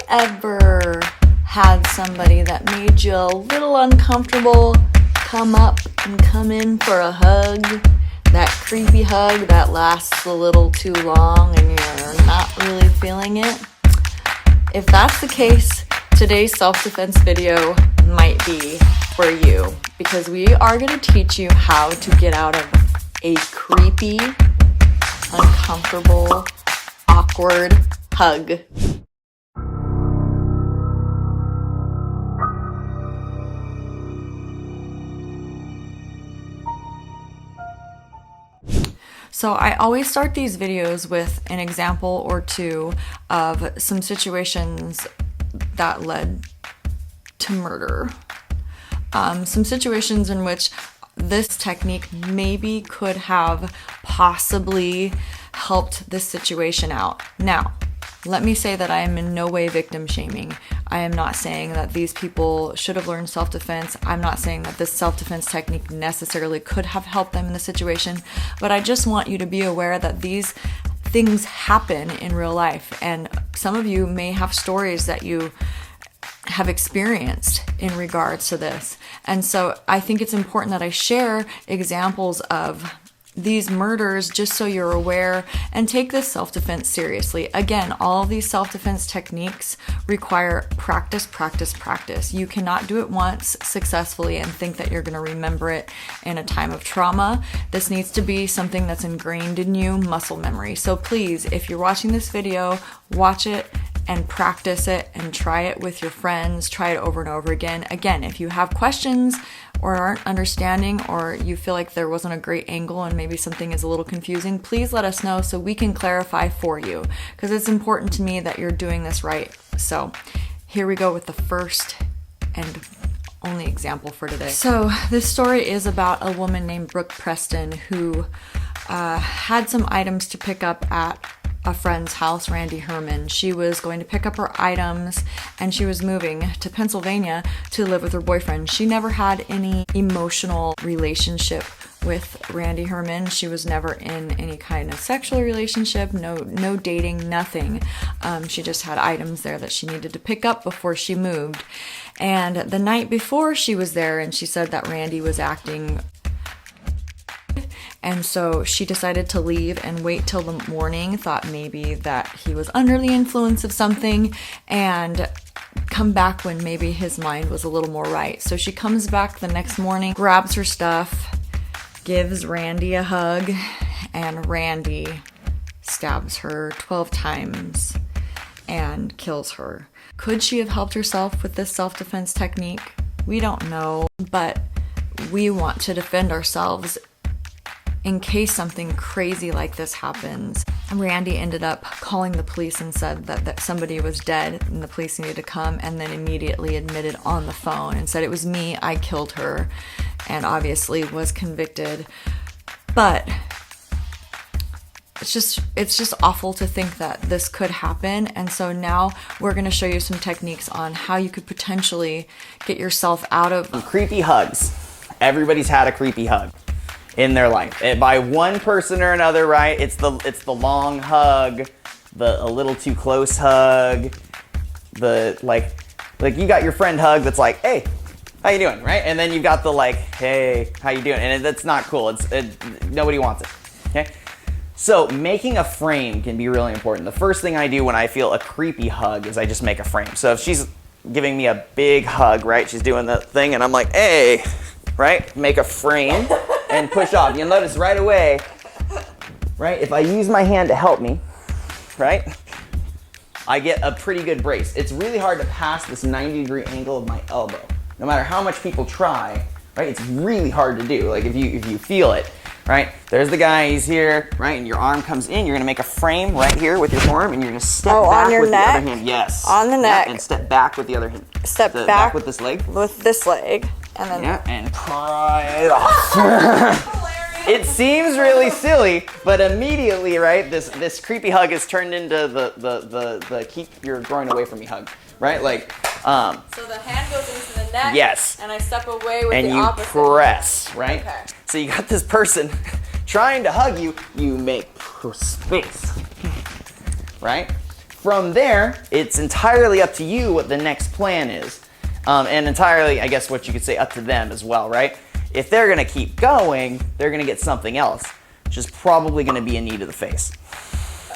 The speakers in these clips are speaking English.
ever had somebody that made you a little uncomfortable come up and come in for a hug? That creepy hug that lasts a little too long and you're not really feeling it? If that's the case, today's self-defense video might be for you, because we are going to teach you how to get out of a creepy, uncomfortable, awkward hug. So I always start these videos with an example or two of some situations that led to murder. Some situations in which this technique maybe could have possibly helped this situation out. Now, let me say that I am in no way victim shaming. I am not saying that these people should have learned self-defense. I'm not saying that this self-defense technique necessarily could have helped them in the situation, but I just want you to be aware that these things happen in real life, and some of you may have stories that you have experienced in regards to this. And so I think it's important that I share examples of these murders just so you're aware and take this self-defense seriously. Again, all of these self-defense techniques require practice, practice, practice. You cannot do it once successfully and think that you're going to remember it in a time of trauma. This needs to be something that's ingrained in you, muscle memory. So please, if you're watching this video, watch it and practice it and try it with your friends. Try it over and over again. Again, if you have questions or aren't understanding, or you feel like there wasn't a great angle and maybe something is a little confusing, please let us know so we can clarify for you, because it's important to me that you're doing this right. So here we go with the first and only example for today. So this story is about a woman named Brooke Preston who had some items to pick up at a friend's house, Randy Herman. She was going to pick up her items and she was moving to Pennsylvania to live with her boyfriend. She never had any emotional relationship with Randy Herman. She was never in any kind of sexual relationship, no dating, nothing. She just had items there that she needed to pick up before she moved. And the night before she was there, and she said that Randy was acting, and so she decided to leave and wait till the morning, thought maybe that he was under the influence of something, and come back when maybe his mind was a little more right. So she comes back the next morning, grabs her stuff, gives Randy a hug, and Randy stabs her 12 times and kills her. Could she have helped herself with this self-defense technique? We don't know, but we want to defend ourselves in case something crazy like this happens. Randy ended up calling the police and said that somebody was dead and the police needed to come, and then immediately admitted on the phone and said, "It was me, I killed her," and obviously was convicted. But it's just awful to think that this could happen. And so now we're going to show you some techniques on how you could potentially get yourself out of creepy hugs. Everybody's had a creepy hug in their life, by one person or another, right? It's the long hug, a little too close hug, the like you got your friend hug that's like, "Hey, how you doing?" Right? And then you got the like, "Hey, how you doing?" And that's not cool. Nobody wants it. Okay. So making a frame can be really important. The first thing I do when I feel a creepy hug is I just make a frame. So if she's giving me a big hug, right? She's doing that thing, and I'm like, "Hey," right? Make a frame and push off. You'll notice right away, right? If I use my hand to help me, right? I get a pretty good brace. It's really hard to pass this 90-degree angle of my elbow. No matter how much people try, right? It's really hard to do. Like if you feel it, right? There's the guy, he's here, right? And your arm comes in. You're gonna make a frame right here with your arm, and you're gonna step back on your with neck? the other hand. Yes. On the neck. Yeah, and step back with the other hand. Step back with this leg. With this leg. And then and pry it off. It seems really silly, but immediately, right, this creepy hug is turned into the keep your groin away from me hug, right? Like, so the hand goes into the neck. Yes. And I step away with and the you opposite. press, right? Okay. So you got this person trying to hug you. You make space, right? From there, it's entirely up to you what the next plan is. And entirely, I guess what you could say, up to them as well, right? If they're gonna keep going, they're gonna get something else, which is probably gonna be a knee to the face.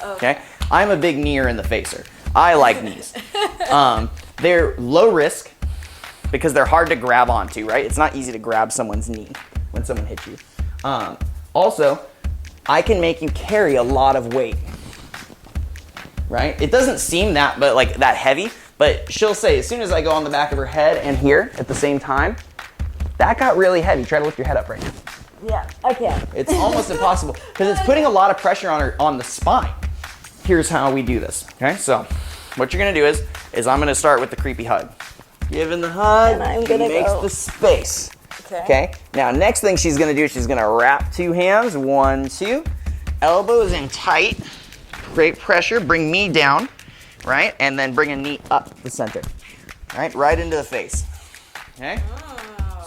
Okay? I'm a big kneer in the facer. I like knees. They're low risk because they're hard to grab onto, right? It's not easy to grab someone's knee when someone hits you. Also, I can make you carry a lot of weight, right? It doesn't seem that heavy, but she'll say, as soon as I go on the back of her head and here at the same time, that got really heavy. Try to lift your head up right now. Yeah, I can. It's almost impossible because it's putting a lot of pressure on the spine. Here's how we do this, okay? So what you're gonna do is I'm gonna start with the creepy hug. Giving the hug, And I'm she gonna makes go. the space. Okay. Now next thing she's gonna do, she's gonna wrap 2 hands, 1, 2, elbows in tight, great pressure, bring me down, right? And then bring a knee up the center, right into the face, okay?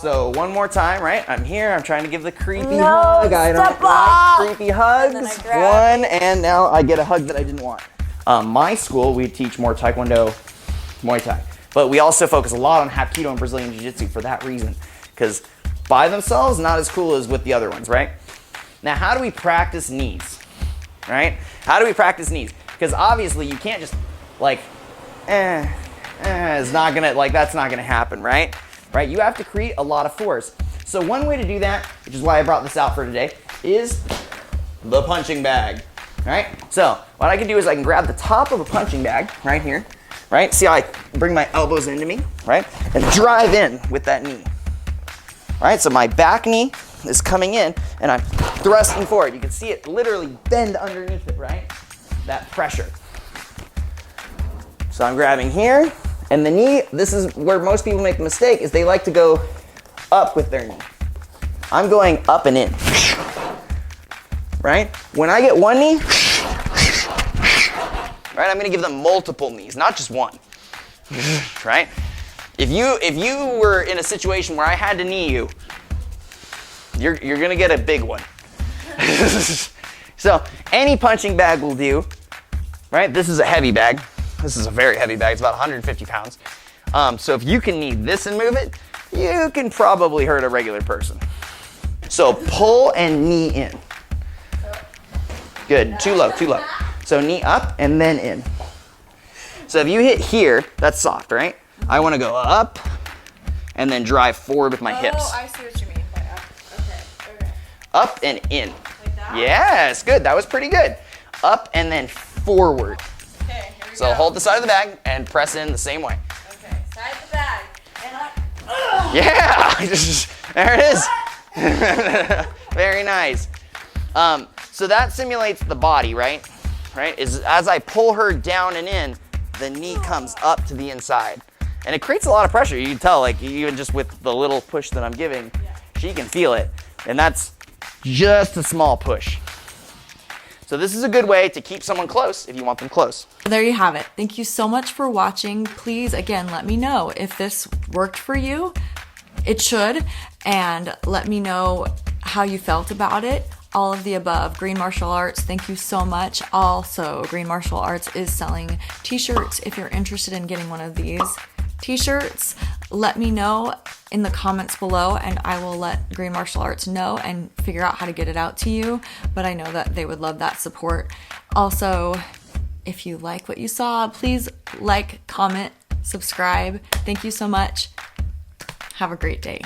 So one more time, right? I'm here, I'm trying to give the creepy hug. I don't step like up. creepy hugs. And then I grab. 1, and now I get a hug that I didn't want. My school, we teach more Taekwondo, Muay Thai. But we also focus a lot on Hapkido and Brazilian Jiu-Jitsu for that reason. Because by themselves, not as cool as with the other ones, right? Now, how do we practice knees, right? How do we practice knees? Because obviously you can't just it's not gonna, that's not gonna happen, right? Right? You have to create a lot of force. So one way to do that, which is why I brought this out for today, is the punching bag, right? So what I can do is I can grab the top of a punching bag right here, right? See how I bring my elbows into me, right? And drive in with that knee, right? So my back knee is coming in and I'm thrusting forward. You can see it literally bend underneath it, right? That pressure. So I'm grabbing here, and the knee, this is where most people make the mistake, is they like to go up with their knee. I'm going up and in, right? When I get one knee, right, I'm gonna give them multiple knees, not just one, right? If you were in a situation where I had to knee you, you're gonna get a big one. So any punching bag will do, right? This is a heavy bag. This is a very heavy bag. It's about 150 pounds. So if you can knee this and move it, you can probably hurt a regular person. So pull and knee in. Good. Too low, too low. So knee up and then in. So if you hit here, that's soft, right? I want to go up and then drive forward with my hips. Oh, I see what you mean by up. Okay. Up and in. Like that? Yes, good. That was pretty good. Up and then forward. Okay, here we So go. hold the side of the bag and press in the same way. Okay, side of the bag. And up. Yeah, there it is. Very nice. So that simulates the body, right? Right? Is as I pull her down and in, the knee comes up to the inside. And it creates a lot of pressure. You can tell, even just with the little push that I'm giving, she can feel it. And that's just a small push. So this is a good way to keep someone close if you want them close. There you have it. Thank you so much for watching. Please, again, let me know if this worked for you. It should. And let me know how you felt about it. All of the above. Green Martial Arts, thank you so much. Also, Green Martial Arts is selling t-shirts. If you're interested in getting one of these t-shirts, let me know in the comments below and I will let Green Martial Arts know and figure out how to get it out to you. But I know that they would love that support. Also, if you like what you saw, please like, comment, subscribe. Thank you so much. Have a great day.